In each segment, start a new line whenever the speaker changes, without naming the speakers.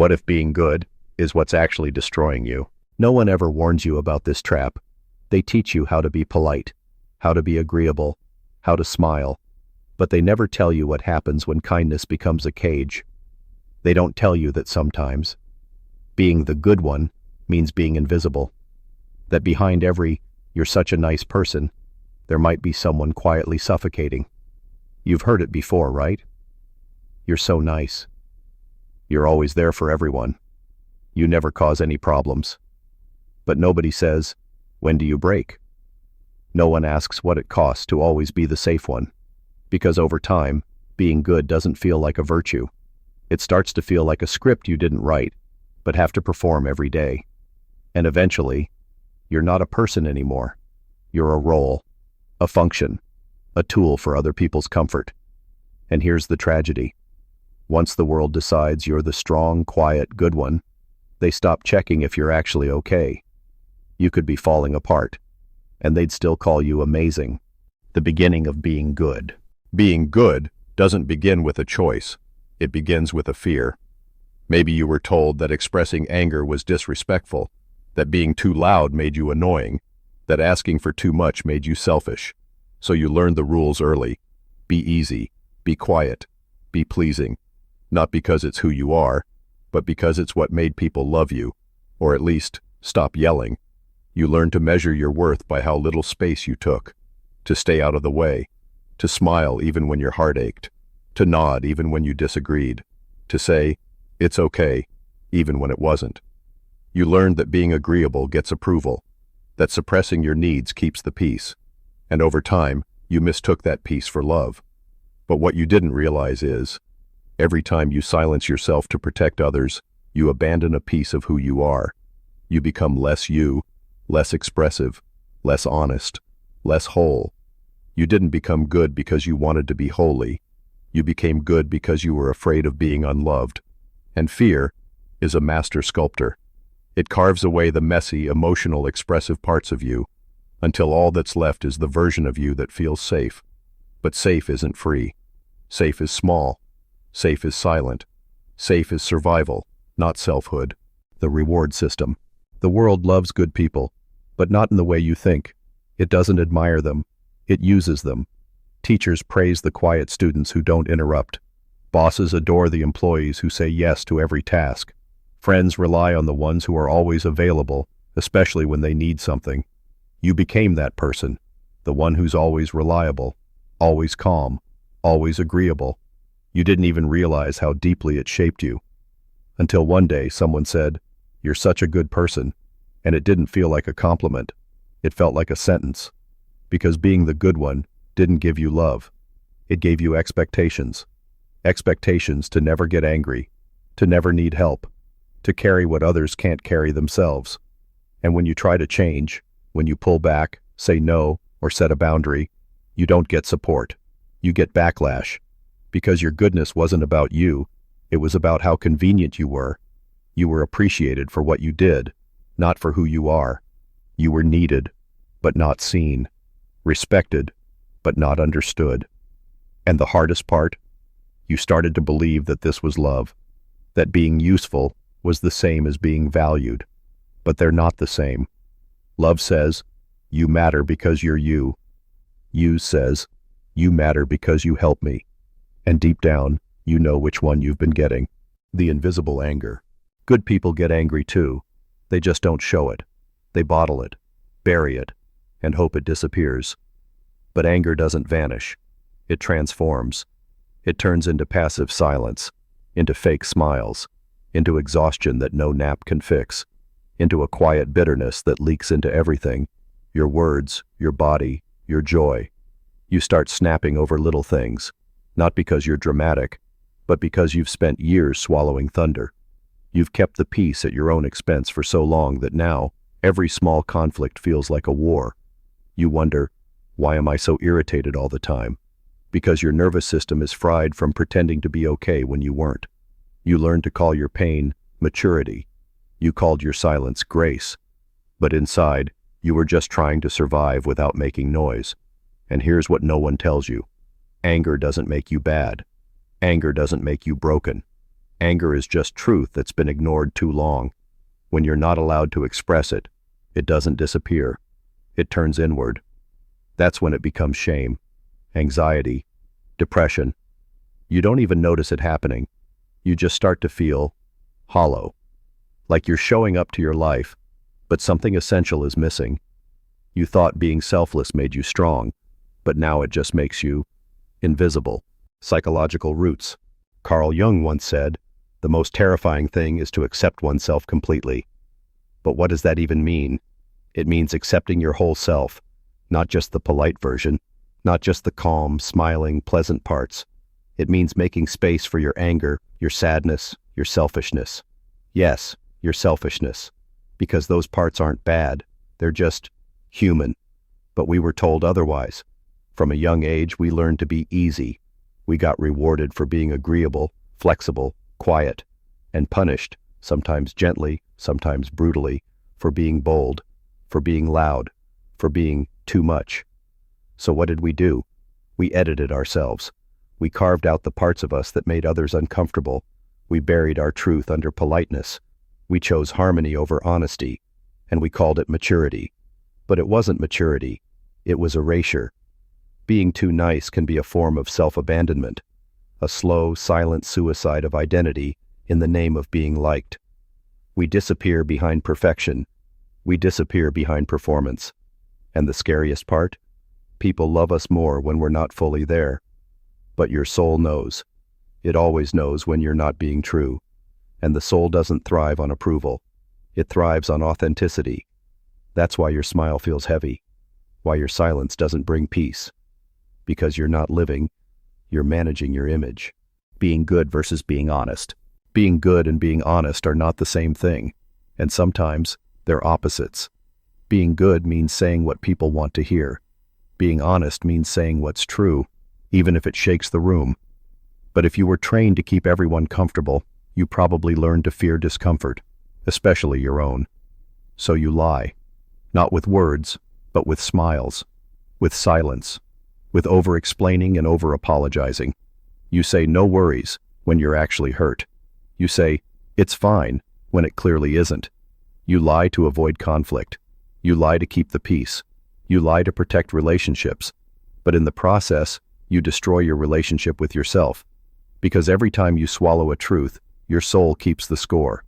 What if being good is what's actually destroying you? No one ever warns you about this trap. They teach you how to be polite, how to be agreeable, how to smile, but they never tell you what happens when kindness becomes a cage. They don't tell you that sometimes being the good one means being invisible. That behind every "you're such a nice person," there might be someone quietly suffocating. You've heard it before, right? You're so nice. You're always there for everyone. You never cause any problems. But nobody says, when do you break? No one asks what it costs to always be the safe one. Because over time, being good doesn't feel like a virtue. It starts to feel like a script you didn't write, but have to perform every day. And eventually, you're not a person anymore. You're a role, a function, a tool for other people's comfort. And here's the tragedy. Once the world decides you're the strong, quiet, good one, they stop checking if you're actually okay. You could be falling apart, and they'd still call you amazing. The beginning of being good. Being good doesn't begin with a choice. It begins with a fear. Maybe you were told that expressing anger was disrespectful, that being too loud made you annoying, that asking for too much made you selfish. So you learned the rules early. Be easy, be quiet, be pleasing. Not because it's who you are, but because it's what made people love you, or at least stop yelling. You learned to measure your worth by how little space you took, to stay out of the way, to smile even when your heart ached, to nod even when you disagreed, to say, "It's okay," even when it wasn't. You learned that being agreeable gets approval, that suppressing your needs keeps the peace, and over time, you mistook that peace for love. But what you didn't realize is, every time you silence yourself to protect others, you abandon a piece of who you are. You become less you, less expressive, less honest, less whole. You didn't become good because you wanted to be holy. You became good because you were afraid of being unloved. And fear is a master sculptor. It carves away the messy, emotional, expressive parts of you, until all that's left is the version of you that feels safe. But safe isn't free. Safe is small. Safe is silent. Safe is survival, not selfhood. The reward system. The world loves good people, but not in the way you think. It doesn't admire them. It uses them. Teachers praise the quiet students who don't interrupt. Bosses adore the employees who say yes to every task. Friends rely on the ones who are always available, especially when they need something. You became that person, the one who's always reliable, always calm, always agreeable. You didn't even realize how deeply it shaped you. Until one day someone said, "You're such a good person," and it didn't feel like a compliment. It felt like a sentence. Because being the good one didn't give you love. It gave you expectations. Expectations to never get angry, to never need help, to carry what others can't carry themselves. And when you try to change, when you pull back, say no, or set a boundary, you don't get support. You get backlash. Because your goodness wasn't about you, it was about how convenient you were. You were appreciated for what you did, not for who you are. You were needed, but not seen. Respected, but not understood. And the hardest part? You started to believe that this was love, that being useful was the same as being valued. But they're not the same. Love says, "You matter because you're you." Use says, "You matter because you help me." And deep down, you know which one you've been getting. The invisible anger. Good people get angry too. They just don't show it. They bottle it, bury it, and hope it disappears. But anger doesn't vanish. It transforms. It turns into passive silence, into fake smiles, into exhaustion that no nap can fix, into a quiet bitterness that leaks into everything, your words, your body, your joy. You start snapping over little things, not because you're dramatic, but because you've spent years swallowing thunder. You've kept the peace at your own expense for so long that now, every small conflict feels like a war. You wonder, why am I so irritated all the time? Because your nervous system is fried from pretending to be okay when you weren't. You learned to call your pain maturity. You called your silence grace. But inside, you were just trying to survive without making noise. And here's what no one tells you. Anger doesn't make you bad. Anger doesn't make you broken. Anger is just truth that's been ignored too long. When you're not allowed to express it, it doesn't disappear. It turns inward. That's when it becomes shame, anxiety, depression. You don't even notice it happening. You just start to feel hollow, like you're showing up to your life, but something essential is missing. You thought being selfless made you strong, but now it just makes you invisible. Psychological roots. Carl Jung once said, "The most terrifying thing is to accept oneself completely." But what does that even mean? It means accepting your whole self, not just the polite version, not just the calm, smiling, pleasant parts. It means making space for your anger, your sadness, your selfishness. Yes, your selfishness, because those parts aren't bad, they're just human. But we were told otherwise. From a young age, we learned to be easy. We got rewarded for being agreeable, flexible, quiet, and punished, sometimes gently, sometimes brutally, for being bold, for being loud, for being too much. So what did we do? We edited ourselves. We carved out the parts of us that made others uncomfortable. We buried our truth under politeness. We chose harmony over honesty, and we called it maturity. But it wasn't maturity. It was erasure. Being too nice can be a form of self-abandonment, a slow, silent suicide of identity in the name of being liked. We disappear behind perfection. We disappear behind performance. And the scariest part? People love us more when we're not fully there. But your soul knows. It always knows when you're not being true. And the soul doesn't thrive on approval. It thrives on authenticity. That's why your smile feels heavy. Why your silence doesn't bring peace. Because you're not living, you're managing your image. Being good versus being honest. Being good and being honest are not the same thing. And sometimes, they're opposites. Being good means saying what people want to hear. Being honest means saying what's true, even if it shakes the room. But if you were trained to keep everyone comfortable, you probably learned to fear discomfort, especially your own. So you lie. Not with words, but with smiles, with silence, with over-explaining and over-apologizing. You say no worries when you're actually hurt. You say, it's fine, when it clearly isn't. You lie to avoid conflict. You lie to keep the peace. You lie to protect relationships. But in the process, you destroy your relationship with yourself. Because every time you swallow a truth, your soul keeps the score.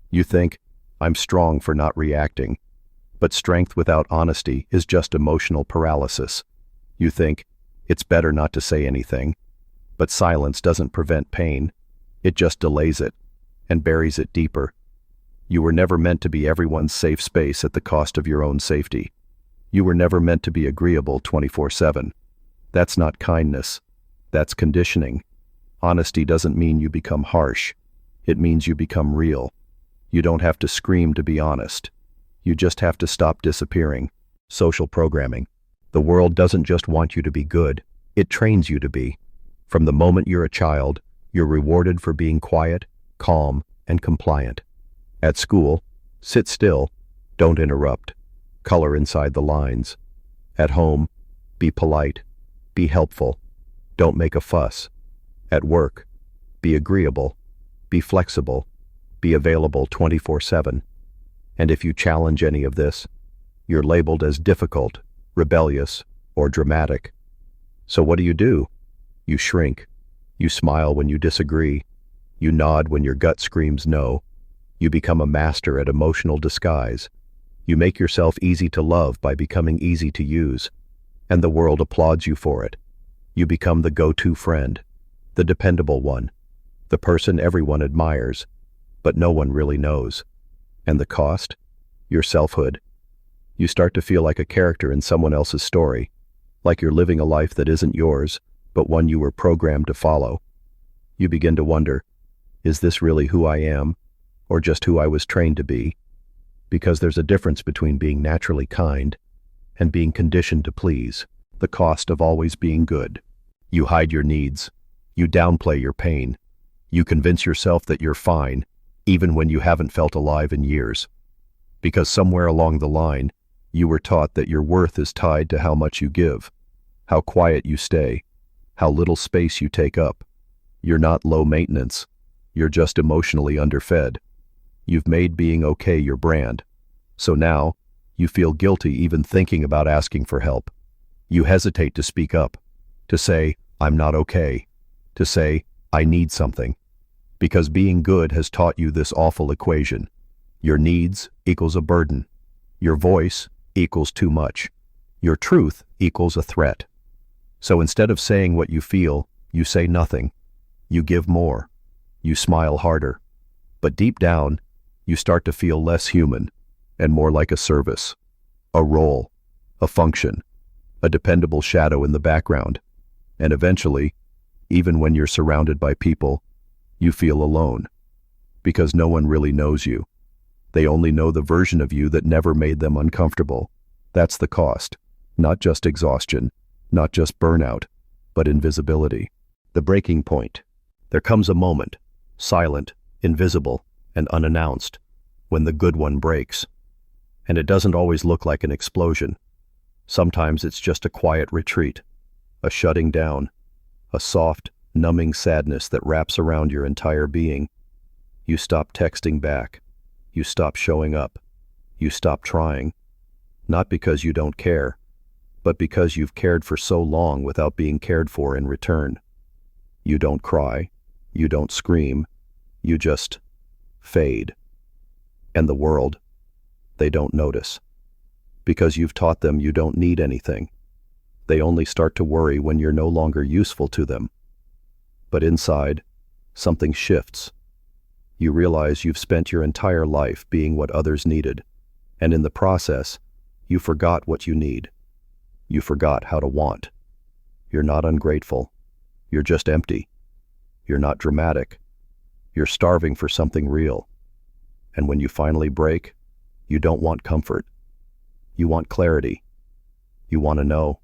You think, I'm strong for not reacting. But strength without honesty is just emotional paralysis. You think, it's better not to say anything. But silence doesn't prevent pain. It just delays it and buries it deeper. You were never meant to be everyone's safe space at the cost of your own safety. You were never meant to be agreeable 24/7. That's not kindness. That's conditioning. Honesty doesn't mean you become harsh. It means you become real. You don't have to scream to be honest. You just have to stop disappearing. Social programming. The world doesn't just want you to be good. It trains you to be. From the moment you're a child, you're rewarded for being quiet, calm, and compliant. At school, sit still, don't interrupt, color inside the lines. At home, be polite, be helpful, don't make a fuss. At work, be agreeable, be flexible, be available 24/7. And if you challenge any of this, you're labeled as difficult, rebellious, or dramatic. So what do? You shrink. You smile when you disagree. You nod when your gut screams no. You become a master at emotional disguise. You make yourself easy to love by becoming easy to use. And the world applauds you for it. You become the go-to friend, the dependable one, the person everyone admires, but no one really knows. And the cost? Your selfhood. You start to feel like a character in someone else's story, like you're living a life that isn't yours, but one you were programmed to follow. You begin to wonder, is this really who I am, or just who I was trained to be? Because there's a difference between being naturally kind and being conditioned to please, the cost of always being good. You hide your needs. You downplay your pain. You convince yourself that you're fine, even when you haven't felt alive in years. Because somewhere along the line, you were taught that your worth is tied to how much you give, how quiet you stay, how little space you take up. You're not low maintenance. You're just emotionally underfed. You've made being okay your brand. So now, you feel guilty even thinking about asking for help. You hesitate to speak up, to say, I'm not okay, to say, I need something. Because being good has taught you this awful equation. Your needs equals a burden. Your voice equals too much. Your truth equals a threat. So instead of saying what you feel, you say nothing. You give more. You smile harder. But deep down, you start to feel less human and more like a service, a role, a function, a dependable shadow in the background. And eventually, even when you're surrounded by people, you feel alone. Because no one really knows you. They only know the version of you that never made them uncomfortable. That's the cost. Not just exhaustion, not just burnout, but invisibility. The breaking point. There comes a moment, silent, invisible, and unannounced, when the good one breaks. And it doesn't always look like an explosion. Sometimes it's just a quiet retreat, a shutting down, a soft, numbing sadness that wraps around your entire being. You stop texting back. You stop showing up. You stop trying. Not because you don't care, but because you've cared for so long without being cared for in return. You don't cry. You don't scream. You just fade. And the world, they don't notice. Because you've taught them you don't need anything. They only start to worry when you're no longer useful to them. But inside, something shifts. You realize you've spent your entire life being what others needed, and in the process, you forgot what you need. You forgot how to want. You're not ungrateful. You're just empty. You're not dramatic. You're starving for something real. And when you finally break, you don't want comfort. You want clarity. You want to know,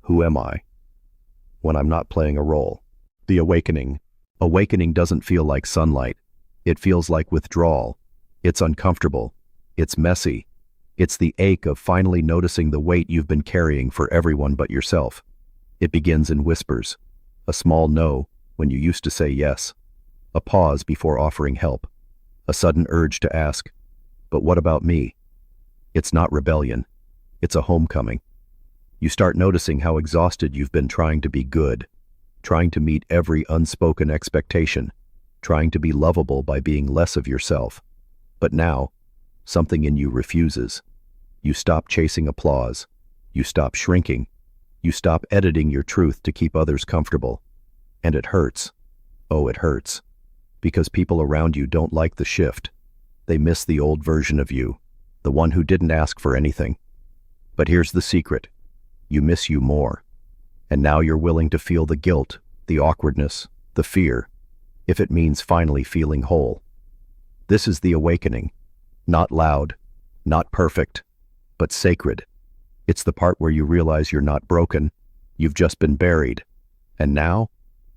who am I when I'm not playing a role? The awakening. Awakening doesn't feel like sunlight. It feels like withdrawal. It's uncomfortable. It's messy. It's the ache of finally noticing the weight you've been carrying for everyone but yourself. It begins in whispers. A small no when you used to say yes. A pause before offering help. A sudden urge to ask, but what about me? It's not rebellion. It's a homecoming. You start noticing how exhausted you've been trying to be good, trying to meet every unspoken expectation, trying to be lovable by being less of yourself. But now, something in you refuses. You stop chasing applause. You stop shrinking. You stop editing your truth to keep others comfortable. And it hurts. Oh, it hurts. Because people around you don't like the shift. They miss the old version of you, the one who didn't ask for anything. But here's the secret. You miss you more. And now you're willing to feel the guilt, the awkwardness, the fear, if it means finally feeling whole. This is the awakening. Not loud, not perfect, but sacred. It's the part where you realize you're not broken, you've just been buried. And now,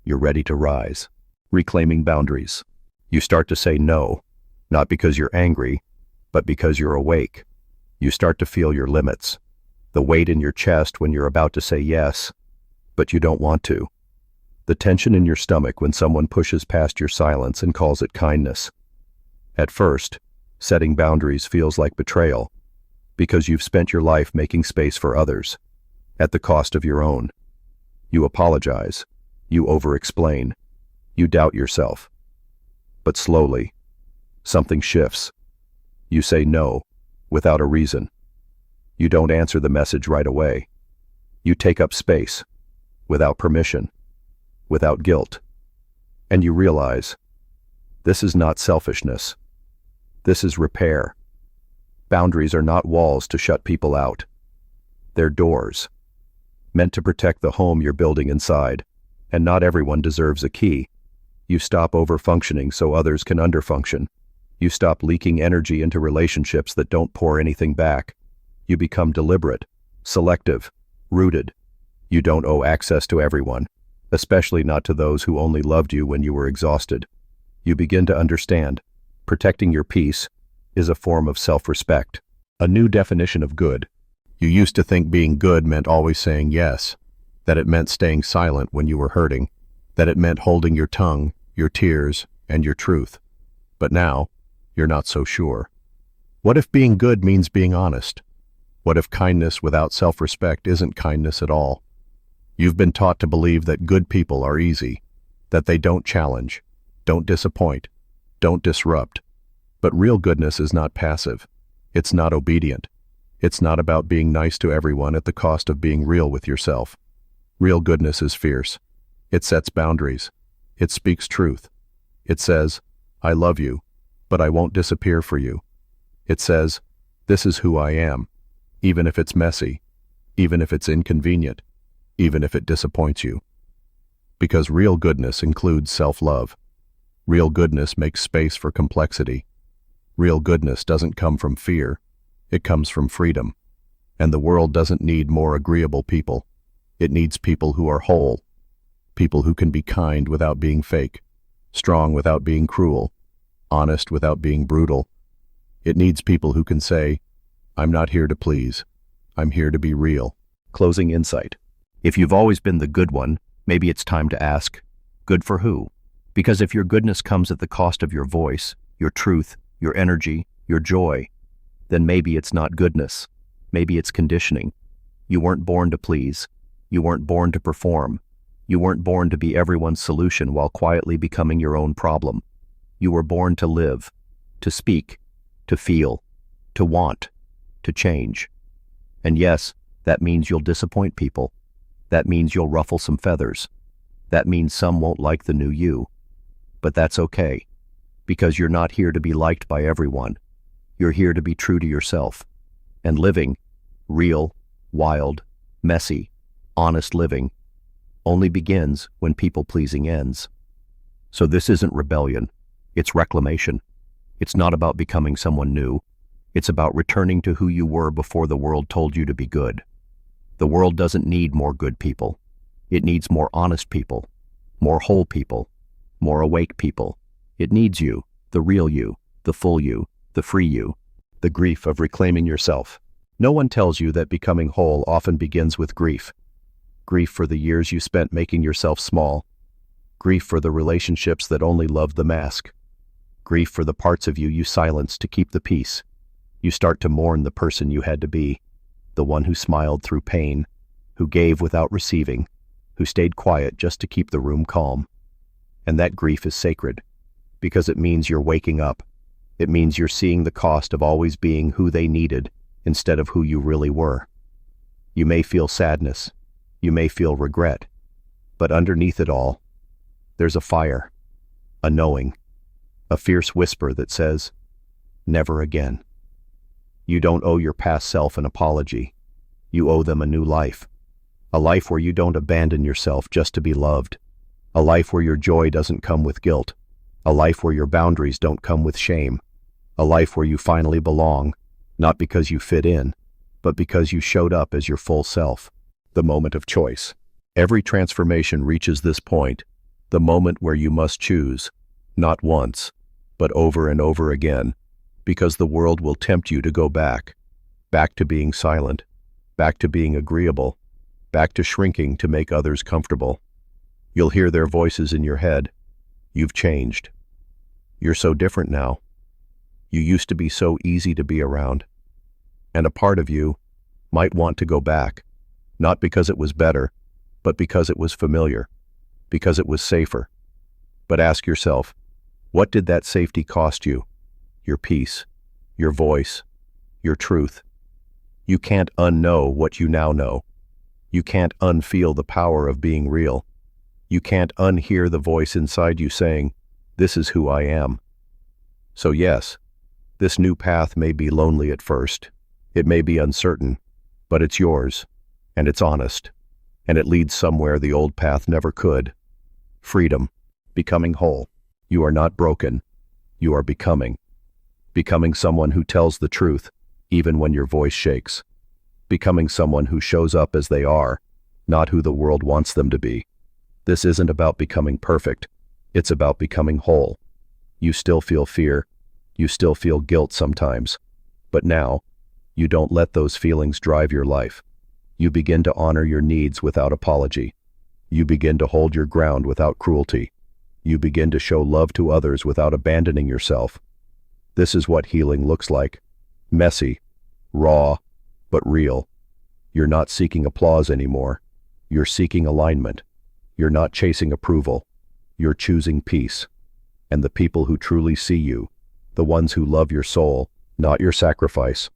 you're ready to rise. Reclaiming boundaries. You start to say no, not because you're angry, but because you're awake. You start to feel your limits, the weight in your chest when you're about to say yes, but you don't want to. The tension in your stomach when someone pushes past your silence and calls it kindness. At first, setting boundaries feels like betrayal, because you've spent your life making space for others, at the cost of your own. You apologize. You over-explain. You doubt yourself. But slowly, something shifts. You say no, without a reason. You don't answer the message right away. You take up space, without permission, without guilt. And you realize, this is not selfishness. This is repair. Boundaries are not walls to shut people out. They're doors, meant to protect the home you're building inside. And not everyone deserves a key. You stop over-functioning so others can under-function. You stop leaking energy into relationships that don't pour anything back. You become deliberate, selective, rooted. You don't owe access to everyone, especially not to those who only loved you when you were exhausted. You begin to understand. Protecting your peace is a form of self-respect. A new definition of good. You used to think being good meant always saying yes, that it meant staying silent when you were hurting, that it meant holding your tongue, your tears, and your truth. But now, you're not so sure. What if being good means being honest? What if kindness without self-respect isn't kindness at all? You've been taught to believe that good people are easy, that they don't challenge, don't disappoint, don't disrupt. But real goodness is not passive. It's not obedient. It's not about being nice to everyone at the cost of being real with yourself. Real goodness is fierce. It sets boundaries. It speaks truth. It says, I love you, but I won't disappear for you. It says, this is who I am, even if it's messy, even if it's inconvenient, even if it disappoints you. Because real goodness includes self-love. Real goodness makes space for complexity. Real goodness doesn't come from fear. It comes from freedom. And the world doesn't need more agreeable people. It needs people who are whole. People who can be kind without being fake, strong without being cruel, honest without being brutal. It needs people who can say, I'm not here to please. I'm here to be real.
Closing insight. If you've always been the good one, maybe it's time to ask, good for who? Because if your goodness comes at the cost of your voice, your truth, your energy, your joy, then maybe it's not goodness. Maybe it's conditioning. You weren't born to please. You weren't born to perform. You weren't born to be everyone's solution while quietly becoming your own problem. You were born to live, to speak, to feel, to want, to change. And yes, that means you'll disappoint people. That means you'll ruffle some feathers. That means some won't like the new you. But that's okay, because you're not here to be liked by everyone. You're here to be true to yourself. And living, real, wild, messy, honest living, only begins when people-pleasing ends. So this isn't rebellion, it's reclamation. It's not about becoming someone new. It's about returning to who you were before the world told you to be good. The world doesn't need more good people. It needs more honest people, more whole people, more awake people. It needs you, the real you, the full you, the free you.
The grief of reclaiming yourself. No one tells you that becoming whole often begins with grief. Grief for the years you spent making yourself small. Grief for the relationships that only loved the mask. Grief for the parts of you silenced to keep the peace. You start to mourn the person you had to be, the one who smiled through pain, who gave without receiving, who stayed quiet just to keep the room calm. And that grief is sacred, because it means you're waking up. It means you're seeing the cost of always being who they needed instead of who you really were. You may feel sadness. You may feel regret. But underneath it all, there's a fire, a knowing, a fierce whisper that says, never again. You don't owe your past self an apology. You owe them a new life. A life where you don't abandon yourself just to be loved. A life where your joy doesn't come with guilt. A life where your boundaries don't come with shame. A life where you finally belong, not because you fit in, but because you showed up as your full self. The moment of choice. Every transformation reaches this point, the moment where you must choose, not once, but over and over again, because the world will tempt you to go back to being silent, back to being agreeable, back to shrinking to make others comfortable. You'll hear their voices in your head. You've changed. You're so different now. You used to be so easy to be around. And a part of you might want to go back, not because it was better, but because it was familiar, because it was safer. But ask yourself, what did that safety cost you? Your peace, your voice, your truth. You can't unknow what you now know. You can't unfeel the power of being real. You can't unhear the voice inside you saying, this is who I am. So yes, this new path may be lonely at first. It may be uncertain, but it's yours, and it's honest, and it leads somewhere the old path never could. Freedom, becoming whole. You are not broken. You are becoming. Becoming someone who tells the truth, even when your voice shakes. Becoming someone who shows up as they are, not who the world wants them to be. This isn't about becoming perfect. It's about becoming whole. You still feel fear. You still feel guilt sometimes. But now, you don't let those feelings drive your life. You begin to honor your needs without apology. You begin to hold your ground without cruelty. You begin to show love to others without abandoning yourself. This is what healing looks like. Messy, raw, but real. You're not seeking applause anymore. You're seeking alignment. You're not chasing approval. You're choosing peace. And the people who truly see you, the ones who love your soul, not your sacrifice,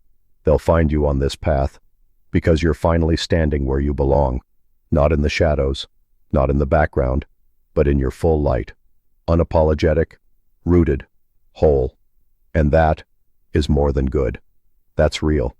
they'll find you on this path, because you're finally standing where you belong, not in the shadows, not in the background, but in your full light, unapologetic, rooted, whole. And that is more than good. That's real.